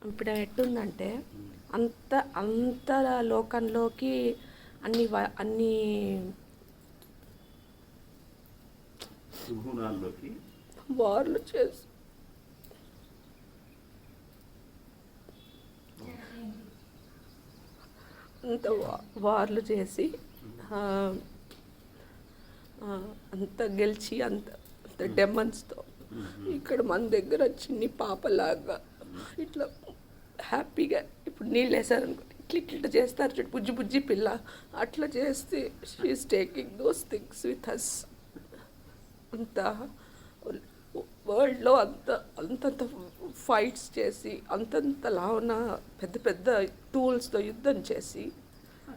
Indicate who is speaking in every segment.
Speaker 1: ఇప్పుడు ఎట్టుందంటే అంత అంత లోకంలోకి అన్ని
Speaker 2: గుణాల్లోకి
Speaker 1: వార్లు చేసి అంత వార్లు చేసి అంత గెలిచి అంత డెమన్స్తో ఇక్కడ మన దగ్గర చిన్ని పాపలాగా ఇట్లా హ్యాపీగా ఇప్పుడు నీళ్ళు వేసారనుకో ఇట్లా చేస్తారు చూడు బుజ్జి బుజ్జి పిల్ల అట్లా చేస్తే she's taking those things with us. అంత వరల్డ్లో అంతంత ఫైట్స్ చేసి అంతంతలా ఉన్న పెద్ద పెద్ద టూల్స్తో యుద్ధం చేసి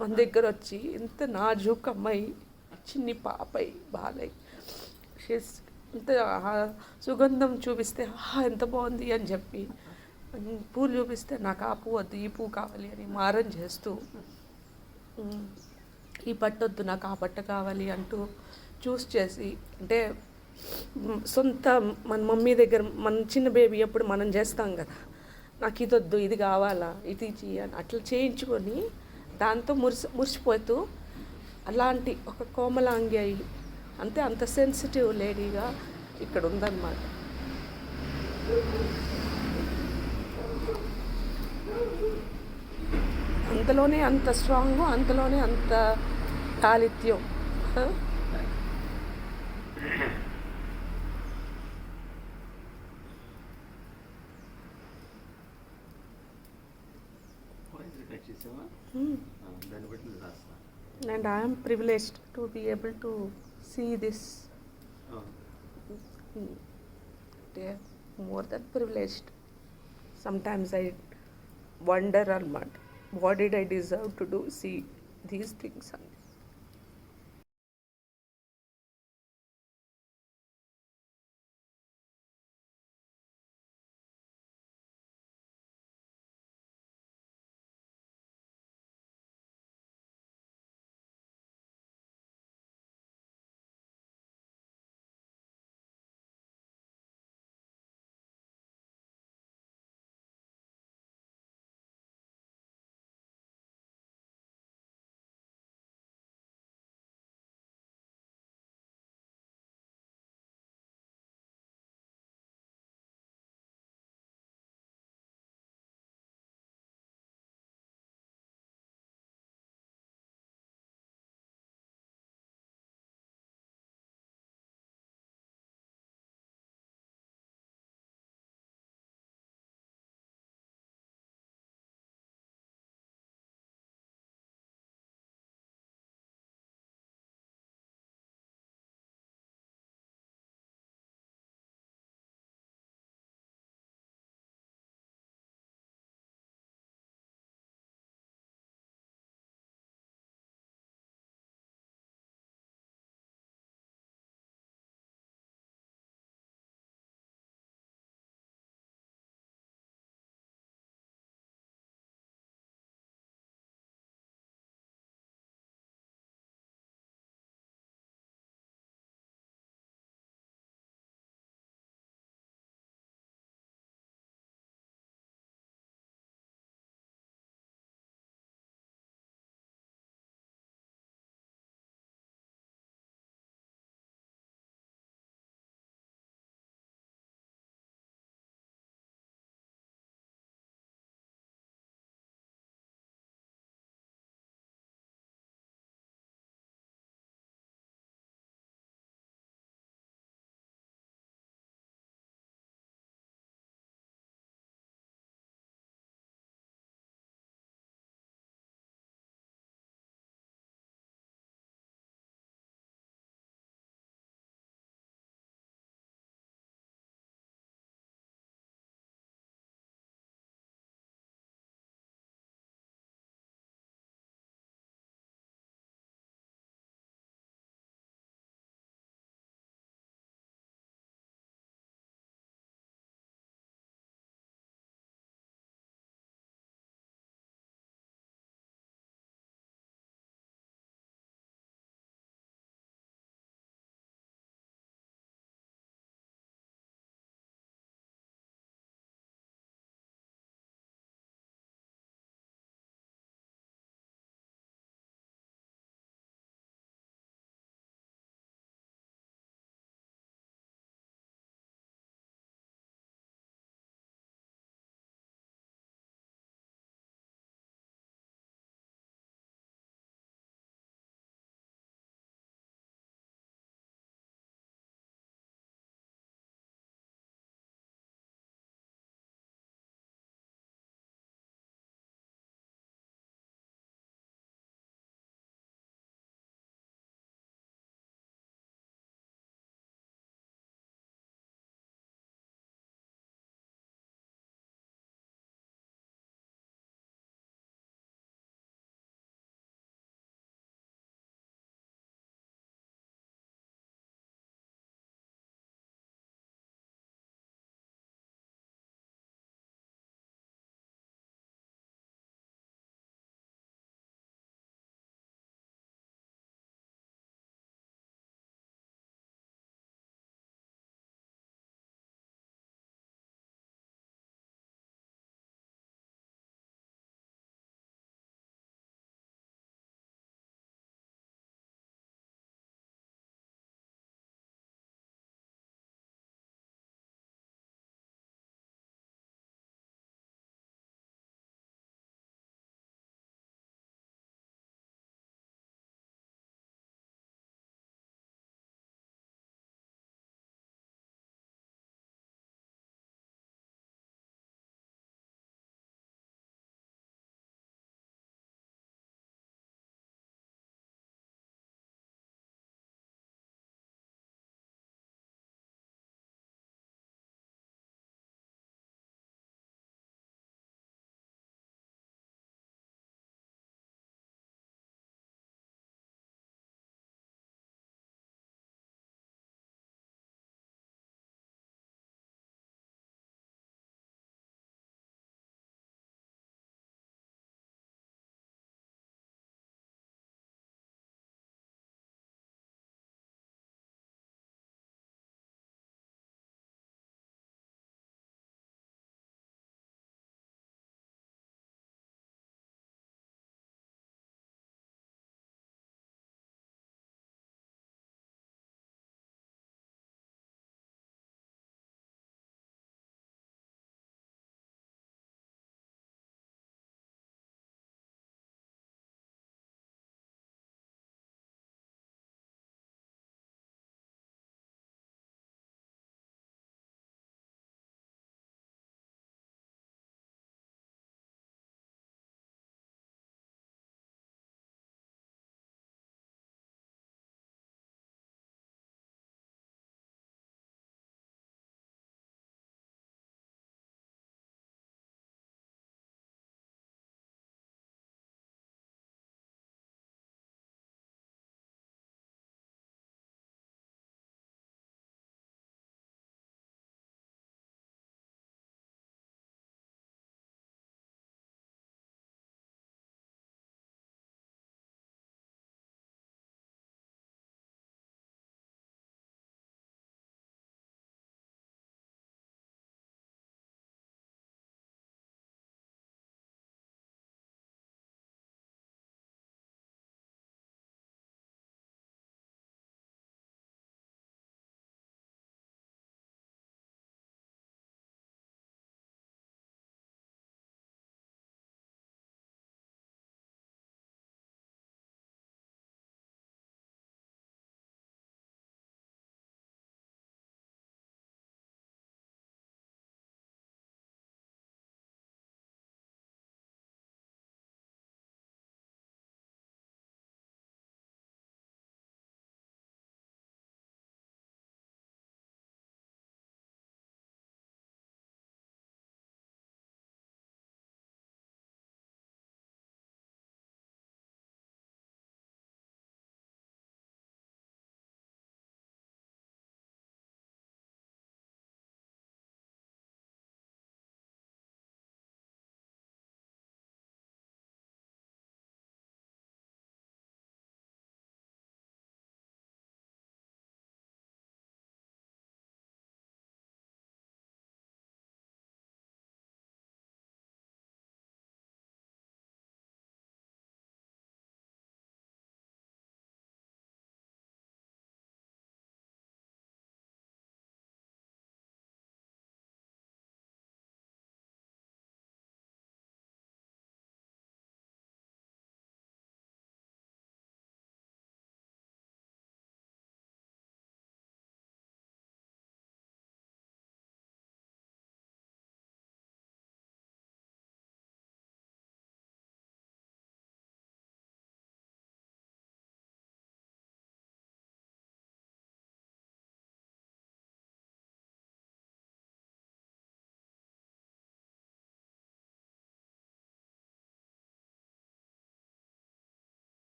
Speaker 1: మన దగ్గర వచ్చి ఇంత నాజూక్ అమ్మాయి చిన్ని పాపై బాలై షీస్ అంత సుగంధం చూపిస్తే ఎంత బాగుంది అని చెప్పి, పూలు చూపిస్తే నాకు ఆ పువ్వు వద్దు ఈ పువ్వు కావాలి అని మారం చేస్తూ, ఈ పట్టొద్దు నాకు ఆ పట్ట కావాలి అంటూ చూస్ చేసి, అంటే సొంత మన మమ్మీ దగ్గర మన చిన్న బేబీ ఎప్పుడు మనం చేస్తాం కదా, నాకు ఇది వద్దు ఇది కావాలా ఇది అని అట్లా చేయించుకొని దాంతో మురిసిపోతూ అలాంటి ఒక కోమలాంగి అయి అంతే అంత సెన్సిటివ్ లేడీగా ఇక్కడ ఉందన్నమాట. అంతలోనే అంత స్ట్రాంగ్, అంతలోనే అంత కాలిత్యం. And I am privileged to be able to see this. More than privileged. Sometimes I wonder, what did I deserve to do? See these things.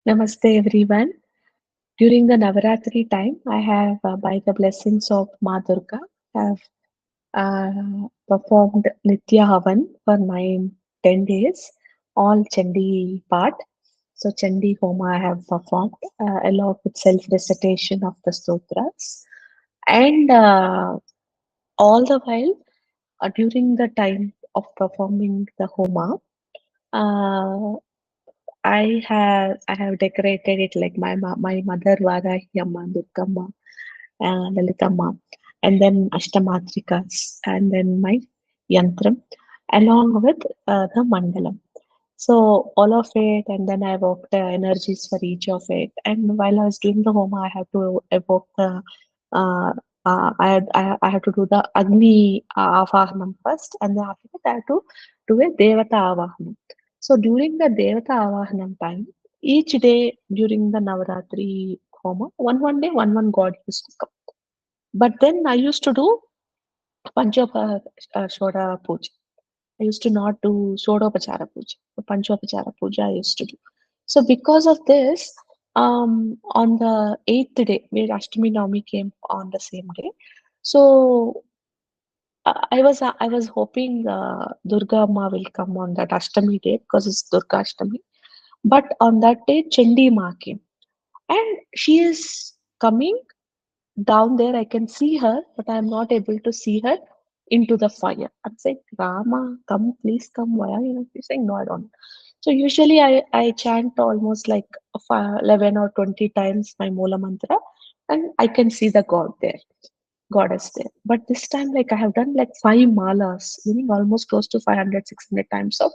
Speaker 2: Namaste everyone. During the Navratri time, I have, by the blessings of Ma Durga, have performed Nitya Havan for 10 days, all Chandi part. So Chandi Homa I have performed along with self-recitation of the sutras. And all the while, during the time of performing the Homa, uh, I have decorated it like my mother Varahi Amma, Durgamma, Lalitamma, and then Ashtamatrikas, and then my Yantram, along with the Mandalam. So all of it, and then I evoked the energies for each of it. And while I was doing the homa, I had to evoke the. Uh, I had to do the Agni Avahanam first, and then after that I had to do a Devata Avahanam. So during the Devata Avahanam time, each day during the Navaratri homa, one day one god used to come. But then I used to do Panchapa Shoda Puja. I used to not do Shodopachara Pooja. The Panchopachara Pooja I used to do. So because of this, on the eighth day, where Ashtami Navami came on the same day, so I was hoping Durga Ma will come on that Ashtami day because it's Durga Ashtami. But on that day, Chandi Ma came, and she is coming down there. I can see her, but I'm not able to see her into the fire. I'm saying, Rama, come, please come. Why are you not? She's saying, no, I don't. So usually I chant almost like 11 or 20 times my Moola mantra, and I can see the God there, goddess there. But this time, like I have done like 5 malas, meaning almost close to 500, 600 times of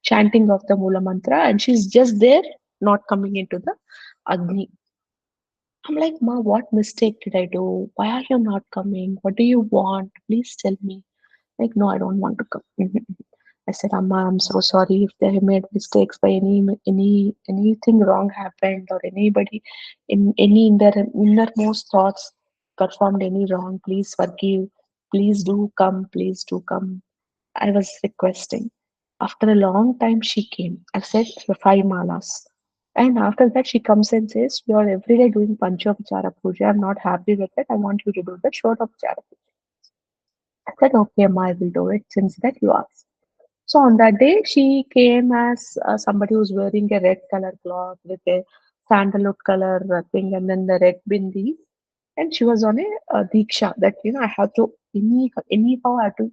Speaker 2: chanting of the Moola mantra, and she's just there, not coming into the Agni. I'm like, Ma, what mistake did I do? Why are you not coming? What do you want? Please tell me. Like, no, I don't want to come. I said, Amma, I'm so sorry if they have made mistakes by anything wrong happened or anybody in any innermost thoughts performed any wrong. Please forgive. Please do come. Please do come. I was requesting. After a long time, she came. I said the 5 malas. And after that, she comes and says, you are every day doing Panchopachara Puja. I'm not happy with it. I want you to do the Shodopachara Puja. I said, okay, Ma, I will do it since that you asked. So on that day, she came as somebody who's wearing a red color cloth with a sandalwood color thing and then the red bindi. And she was on a diksha that, I have to, anyhow, I have to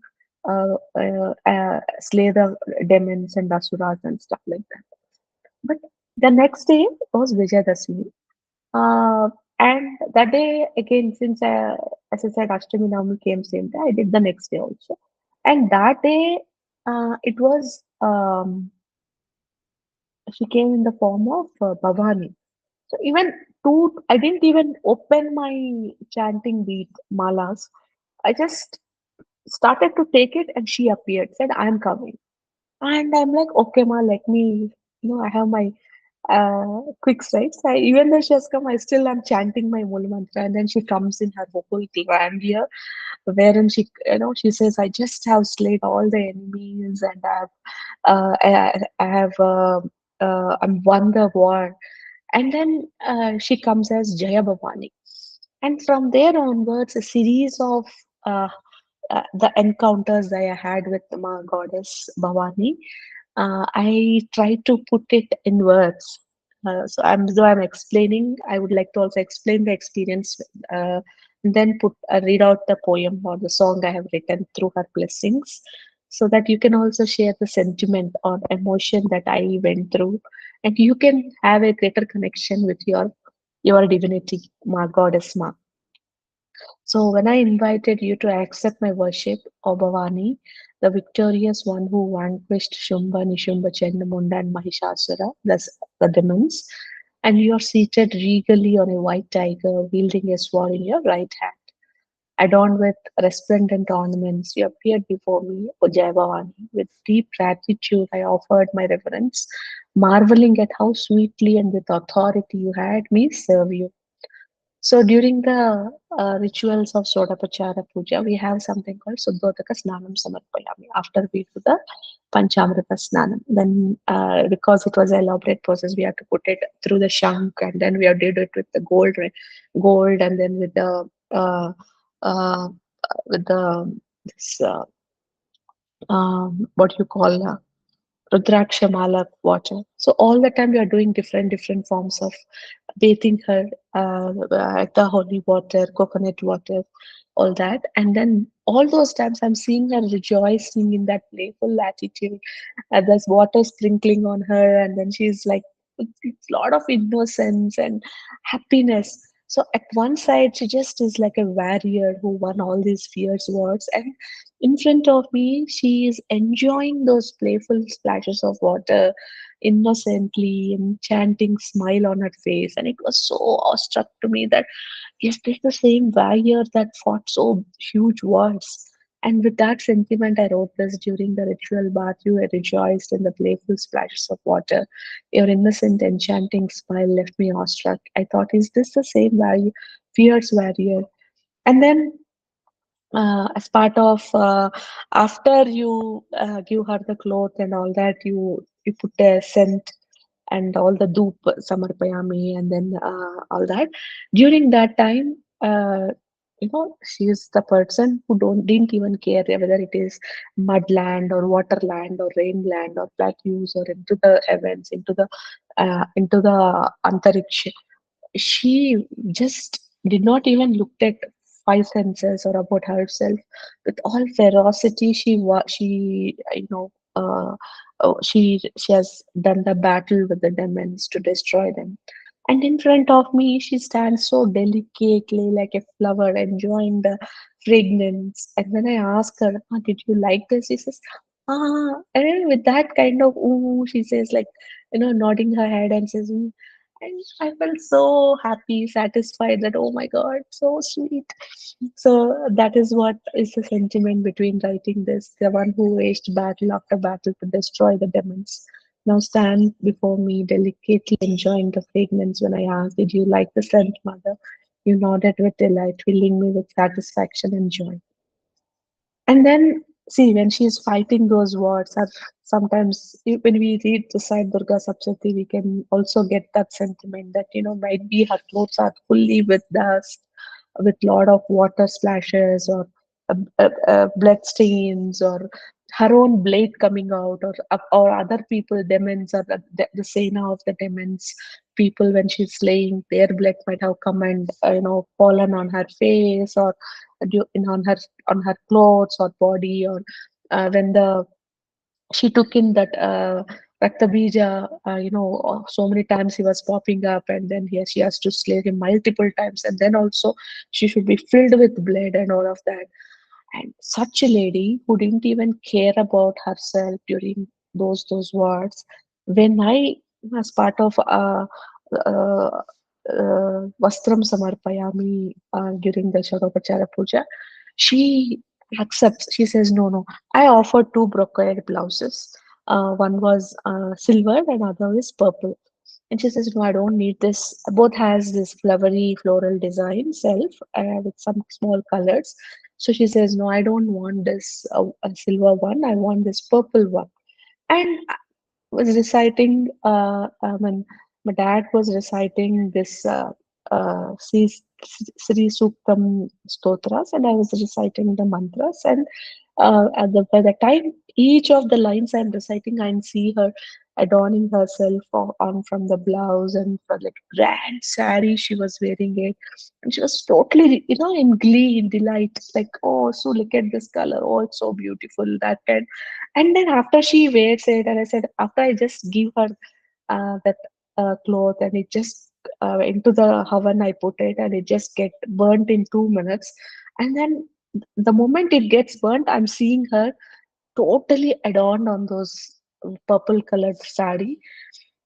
Speaker 2: slay the demons and asuras and stuff like that. But the next day was Vijaya Dasami. Uh, and that day, again, since as I said, Ashtami Navami came same day, I did the next day also. And that day, it was, she came in the form of Bhavani. So even I didn't even open my chanting beat malas. I just started to take it and she appeared, said, I'm coming. And I'm like, okay, ma, let me, I have my quick strikes. Even though she has come, I still am chanting my Mula mantra. And then she comes in her whole grandeur, wherein she says, I just have slayed all the enemies and I have won the war. And then she comes as Jaya Bhavani. And from there onwards, a series of the encounters that I had with my goddess Bhavani, I try to put it in words. Though I'm explaining, I would like to also explain the experience, and then read out the poem or the song I have written through her blessings, so that you can also share the sentiment or emotion that I went through, and you can have a greater connection with your divinity, Ma Goddess Ma. So when I invited you to accept my worship, O Bhavani, the victorious one who vanquished Shumba, Nishumba, Chandamunda, and Mahishasura, the demons, and you are seated regally on a white tiger, wielding a sword in your right hand, adorned with resplendent ornaments, you appeared before me, O Jai Bhavani. With deep gratitude, I offered my reverence, marveling at how sweetly and with authority you had me serve you. So during the rituals of Shodopachara Pooja, we have something called Suddhodaka Snanam Samarpayami after we do the Panchamrita Snanam. Then, because it was an elaborate process, we have to put it through the shank, and then we have did it with the gold, and then uh, uh, with the this what you call Rudraksha Mala water. So all the time we are doing different forms of bathing her, the holy water, coconut water, all that. And then all those times I'm seeing her rejoicing in that playful attitude. There's water sprinkling on her, and then she's like, it's a lot of innocence and happiness. So at one side, she just is like a warrior who won all these fierce wars, and in front of me, she is enjoying those playful splashes of water innocently, enchanting smile on her face. And it was so awestruck to me that yes, this is the same warrior that fought so huge wars. And with that sentiment, I wrote this during the ritual bath. You were rejoiced in the playful splashes of water. Your innocent, enchanting smile left me awestruck. I thought, is this the same warrior, fierce warrior? And then as part of after you give her the cloth and all that, you put a scent and all the doop samarpayami, and then all that. During that time, she is the person who don't didn't even care whether it is mudland or waterland or rainland or plateaus or into the heavens, into the antariksha. She just did not even look at five senses or about herself. With all ferocity, she she has done the battle with the demons to destroy them. And in front of me, she stands so delicately like a flower, enjoying the fragrance. And when I ask her, did you like this? She says, and then with that kind of ooh, she says, like, nodding her head and says, and I felt so happy, satisfied that, oh my God, so sweet. So that is what is the sentiment between writing this. The one who waged battle after battle to destroy the demons now stand before me, delicately enjoying the fragrance. When I asked, did you like the scent, mother? You nodded with delight, filling me with satisfaction and joy. And then, see, when she is fighting those wars, or sometimes when we read the side Durga Saptati, we can also get that sentiment that, might be her clothes are fully with dust, with lot of water splashes, or blood stains, or her own blade coming out, or other people, demons, or the Sena of the demons, people when she's slaying, their blood might have come and, fallen on her face, or on her clothes or body, or when the she took in that Rakta Bija, so many times he was popping up, and then she has to slay him multiple times, and then also she should be filled with blood and all of that. And such a lady who didn't even care about herself during those words. When I, as part of uh, Vastram Samarpayami during the Shodopachara Puja, she accepts. She says, no, no. I offered two brocade blouses. One was silver and other is purple. And she says, no, I don't need this. Both has this flowery floral design self with some small colors. So she says, no, I don't want this a silver one. I want this purple one. And I was reciting, my dad was reciting this Sri Suktam stotras, and I was reciting the mantras. And by the time each of the lines I'm reciting, I see her adorning herself on from the blouse and for like grand sari she was wearing it, and she was totally in glee, in delight, like, oh, so look at this color, oh, it's so beautiful, that kind. And then after she wears it, and I said, after I just give her that cloth, and it just into the oven I put it, and it just get burnt in 2 minutes. And then the moment it gets burnt, I'm seeing her totally adorned on those purple colored sari,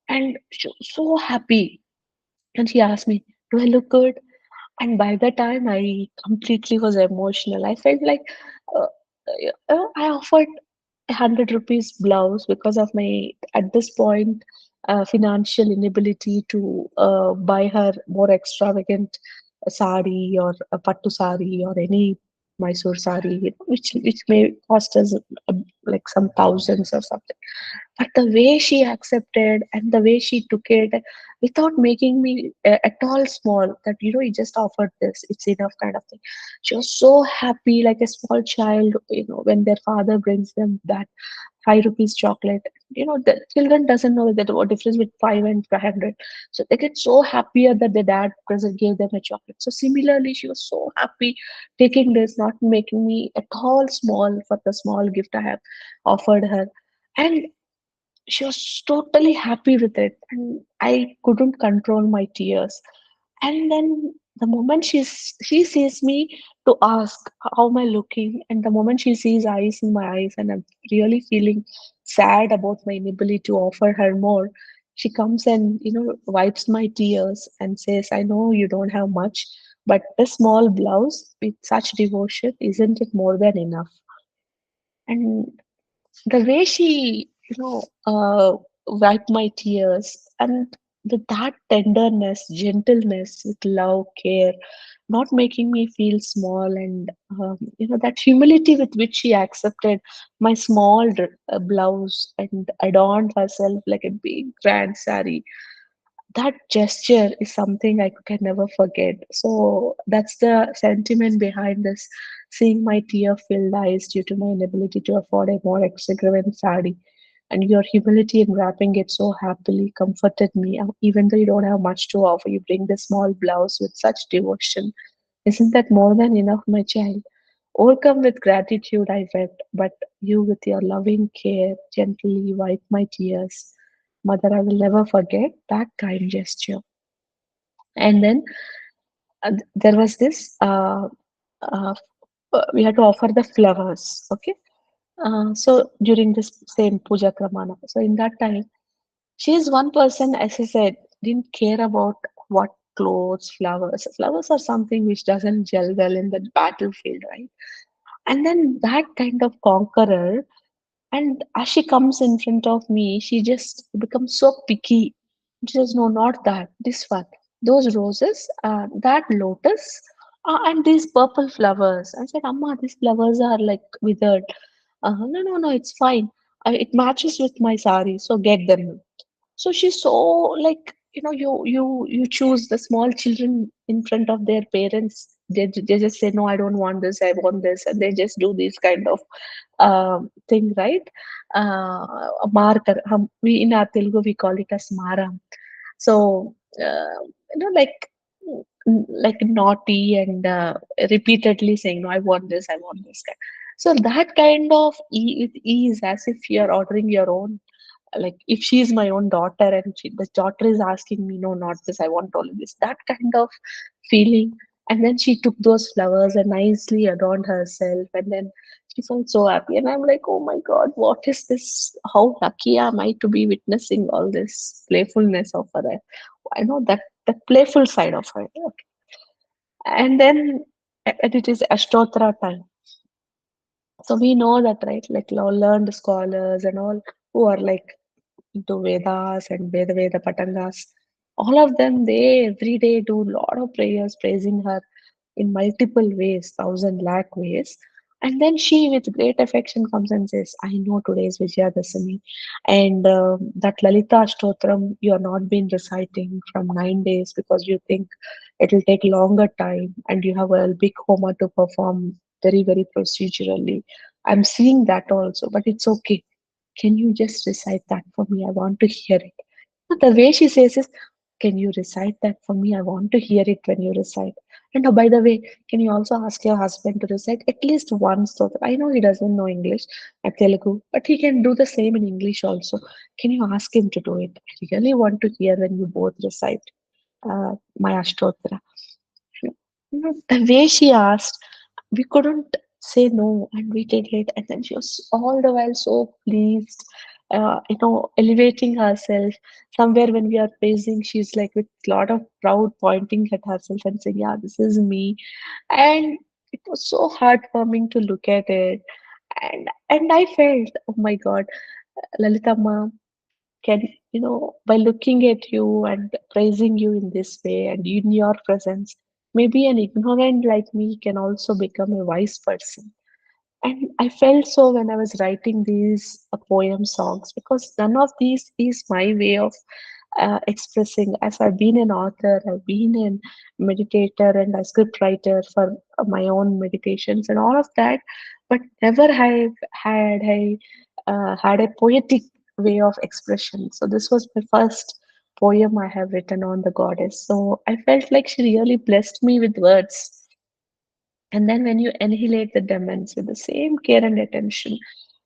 Speaker 2: and she was so happy. And she asked me, do I look good? And by the time I completely was emotional, I felt like uh, I offered 100 rupees blouse because of my, at this point, financial inability to buy her more extravagant sari or a pattu sari or any Mysore sari, which may cost us like some thousands or something. But the way she accepted and the way she took it without making me at all small, that you just offered this, it's enough kind of thing. She was so happy, like a small child, when their father brings them that 5 rupees chocolate. The children doesn't know that what difference with 5 and 500. So they get so happier that their dad present gave them a chocolate. So similarly, she was so happy taking this, not making me at all small for the small gift I have offered her. And she was totally happy with it, and I couldn't control my tears. And then the moment she sees me to ask how am I looking, and the moment she sees eyes in my eyes and I'm really feeling sad about my inability to offer her more, she comes and wipes my tears and says, I know you don't have much, but a small blouse with such devotion, isn't it more than enough? And the way she wiped my tears, and with that tenderness, gentleness, with love, care, not making me feel small, and that humility with which she accepted my small blouse and adorned herself like a big grand sari, that gesture is something I can never forget. So that's the sentiment behind this. Seeing my tear-filled eyes due to my inability to afford a more extravagant sari, and your humility in wrapping it so happily comforted me. Even though you don't have much to offer, you bring the small blouse with such devotion. Isn't that more than enough, my child? Overcome with gratitude, I wept, but you, with your loving care, gently wiped my tears. Mother, I will never forget that kind gesture. And then there was this, uh, we had to offer the flowers, okay? So during this same Puja Kramana, so in that time, she is one person, as I said, didn't care about what clothes, flowers. Flowers are something which doesn't gel well in the battlefield, right? And then that kind of conqueror, and as she comes in front of me, she just becomes so picky. She says, no, not that, this one. Those roses, that lotus, and these purple flowers. I said, Amma, these flowers are like withered. No, no, no, it's fine. It matches with my sari, so get them. So she's so, like, you choose the small children in front of their parents. They just say, no, I don't want this, I want this, and they just do this kind of thing, right? A marker. We in our Telugu we call it as maram. So like naughty and repeatedly saying, no, I want this, I want this. So that kind of with ease, as if you're ordering your own, like if she's my own daughter and the daughter is asking me, no, not this, I want only this, that kind of feeling. And then she took those flowers and nicely adorned herself, and then she felt so happy, and I'm like, oh my god, what is this? How lucky am I to be witnessing all this playfulness of her? I know that the playful side of her. Okay. And then and it is Ashtotra time. So we know that, right? Like learned scholars and all who are like into Vedas and Veda Patangas. All of them, they every day do a lot of prayers praising her in multiple ways, thousand lakh ways. And then she, with great affection, comes and says, I know today is Vijaya Dasami, and that Lalita Ashtotram you are not been reciting from 9 days because you think it will take longer time and you have a big homa to perform very, very procedurally. I'm seeing that also, but it's okay. Can you just recite that for me? I want to hear it. The way she says is, can you recite that for me? I want to hear it when you recite. And oh, by the way, can you also ask your husband to recite at least once? So that I know he doesn't know English at Telugu, but he can do the same in English also. Can you ask him to do it? I really want to hear when you both recite my Ashtotra. The way she asked, we couldn't say no, and we did it. And then she was all the while so pleased, elevating herself. Somewhere when we are praising, she's like with a lot of proud pointing at herself and saying, yeah, this is me. And it was so heartwarming to look at it. And I felt, oh my God, Lalita Ma, can, by looking at you and praising you in this way and in your presence, maybe an ignorant like me can also become a wise person. And I felt so when I was writing these poem songs, because none of these is my way of expressing. As I've been an author, I've been a meditator and a script writer for my own meditations and all of that, but never have had a poetic way of expression. So this was my first poem I have written on the goddess. So I felt like she really blessed me with words. And then when you annihilate the demons with the same care and attention,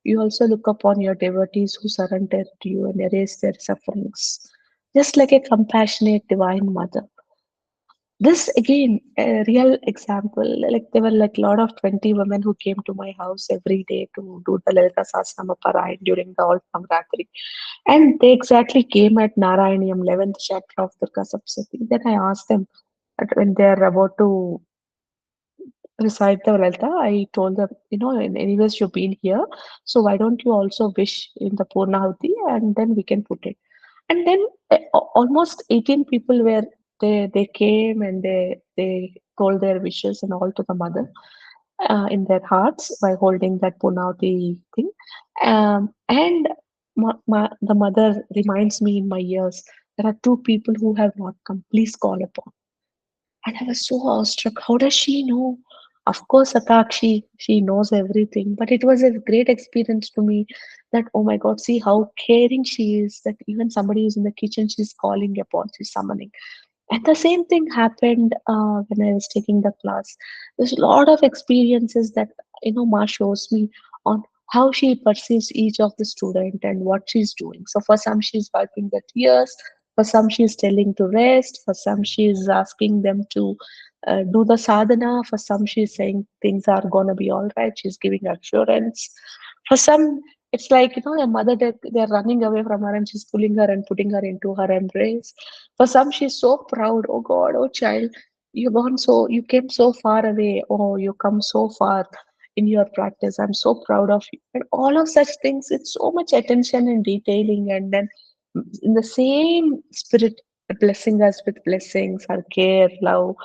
Speaker 2: you also look upon your devotees who surrender to you and erase their sufferings, just like a compassionate divine mother. This again, a real example. Like there were like a lot of 20 women who came to my house every day to do the Lalita Sahasranama Parayan during the all Navratri. And they exactly came at Narayaniyam, 11th chapter of Durga Saptati. Then I asked them that when they are about to recite the Lalita, I told them, anyways, you've been here, so why don't you also wish in the Purnahuti and then we can put it. And then almost 18 people were they came and they told their wishes and all to the mother in their hearts by holding that Purnahuti thing. And the mother reminds me in my ears, there are two people who have not come. Please call upon. And I was so awestruck. How does she know? Of course, Satakshi, she knows everything. But it was a great experience to me that, oh my God, see how caring she is, that even somebody who's in the kitchen, she's calling upon, she's summoning. And the same thing happened when I was taking the class. There's a lot of experiences that Ma shows me on how she perceives each of the student and what she's doing. So for some, she's wiping the tears. For some, she's telling to rest. For some, she's asking them to do the sadhana. For some, she's saying things are gonna be all right. She's giving assurance. For some, it's like a mother they're running away from her and she's pulling her and putting her into her embrace. For some, she's so proud. Oh God, oh child, you came so far away. Oh, you come so far in your practice. I'm so proud of you. And all of such things, it's so much attention and detailing. And then in the same spirit, blessing us with blessings, our care, love,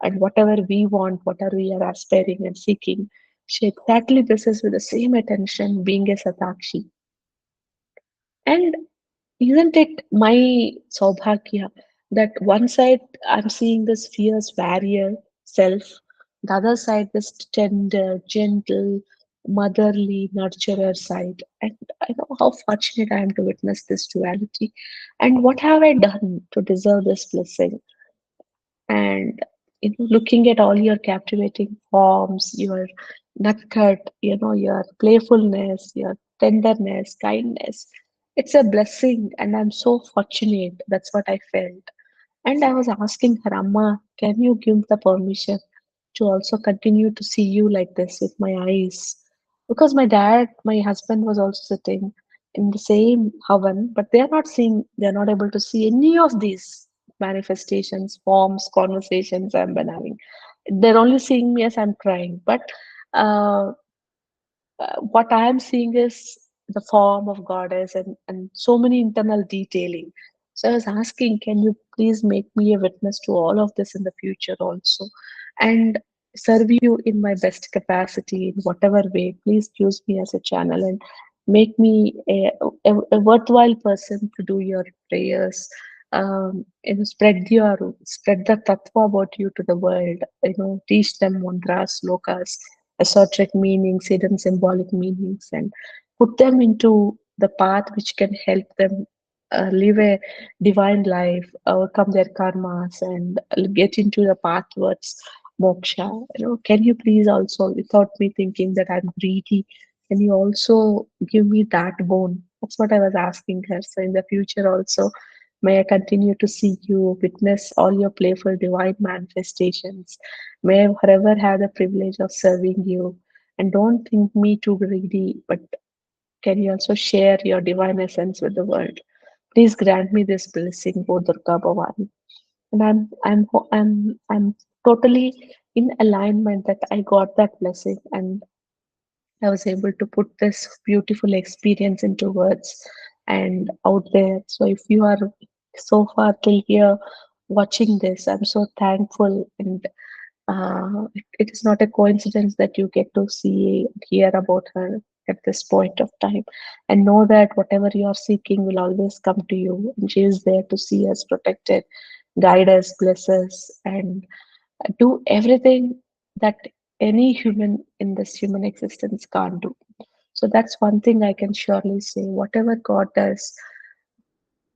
Speaker 2: and whatever we want, whatever we are aspiring and seeking. She exactly blesses with the same attention, being a Satakshi. And isn't it my Saubhagya that one side I'm seeing this fierce warrior self, the other side this tender, gentle, motherly nurturer side. And I know how fortunate I am to witness this duality. And what have I done to deserve this blessing? And looking at all your captivating forms, your nutcut, your playfulness, your tenderness, kindness, it's a blessing, and I'm so fortunate. That's what I felt. And I was asking her, Amma, can you give the permission to also continue to see you like this with my eyes? Because my husband was also sitting in the same oven, but they're not able to see any of these manifestations, forms, conversations I've been having. They're only seeing me as I'm crying. But uh, what I am seeing is the form of goddess and so many internal detailing. So I was asking, can you please make me a witness to all of this in the future also? And serve you in my best capacity in whatever way. Please use me as a channel and make me a worthwhile person to do your prayers. Spread the tattva about you to the world. Teach them mantras, slokas, esoteric meanings, hidden symbolic meanings, and put them into the path which can help them live a divine life, overcome their karmas, and get into the path towards moksha. Can you please also, without me thinking that I'm greedy, can you also give me that bone? That's what I was asking her. So in the future also, may I continue to see you, witness all your playful divine manifestations. May I forever have the privilege of serving you. And don't think me too greedy, but can you also share your divine essence with the world? Please grant me this blessing, O Durga Bhavani. And I'm totally in alignment that I got that blessing and I was able to put this beautiful experience into words and out there. So if you are so far till here watching this, I'm so thankful. And It is not a coincidence that you get to see, hear about her at this point of time, and know that whatever you are seeking will always come to you. And she is there to see us protected, guide us, bless us, and do everything that any human in this human existence can't do. So that's one thing I can surely say. Whatever God does,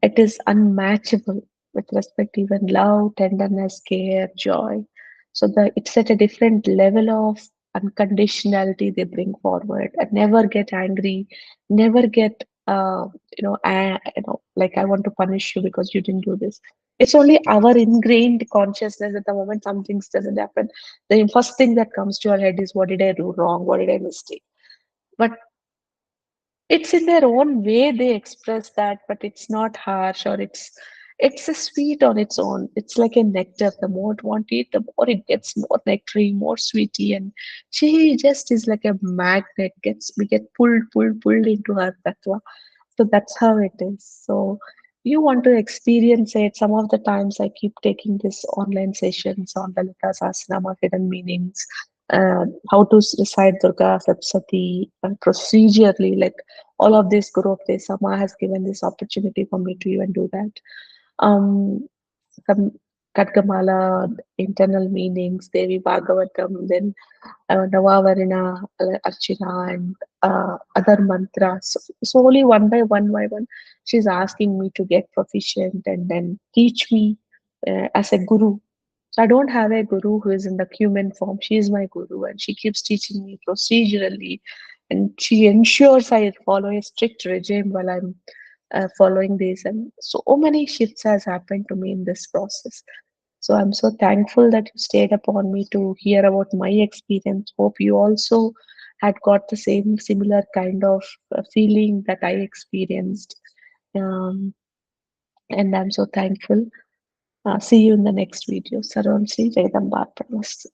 Speaker 2: it is unmatchable with respect to even love, tenderness, care, joy. So it's at a different level of unconditionality they bring forward, and never get angry, never get like I want to punish you because you didn't do this. It's only our ingrained consciousness at the moment some things doesn't happen. The first thing that comes to your head is what did I do wrong? What did I mistake? But it's in their own way they express that, but it's not harsh, or it's a sweet on its own. It's like a nectar. The more it want to eat, the more it gets more nectary, more sweety, and she just is like a magnet. Gets we get pulled into her tattva. So that's how it is. So you want to experience it. Some of the times I keep taking this online sessions on Lalita Sahasranama hidden meanings, how to recite Durga Sapsati procedurally, like all of this Guru Sama has given this opportunity for me to even do that. Um, some Kadgamala, internal meanings, Devi Bhagavatam, then Navavarina, Archana, and other mantras. So only one by one, she's asking me to get proficient and then teach me as a guru. So I don't have a guru who is in the human form. She is my guru, and she keeps teaching me procedurally, and she ensures I follow a strict regime while I'm following this. And so many shifts has happened to me in this process. So I'm so thankful that you stayed upon me to hear about my experience. Hope you also had got the same similar kind of feeling that I experienced. Um, and I'm so thankful. See you in the next video. Sarvam Sri Jagadamba Arpanastu.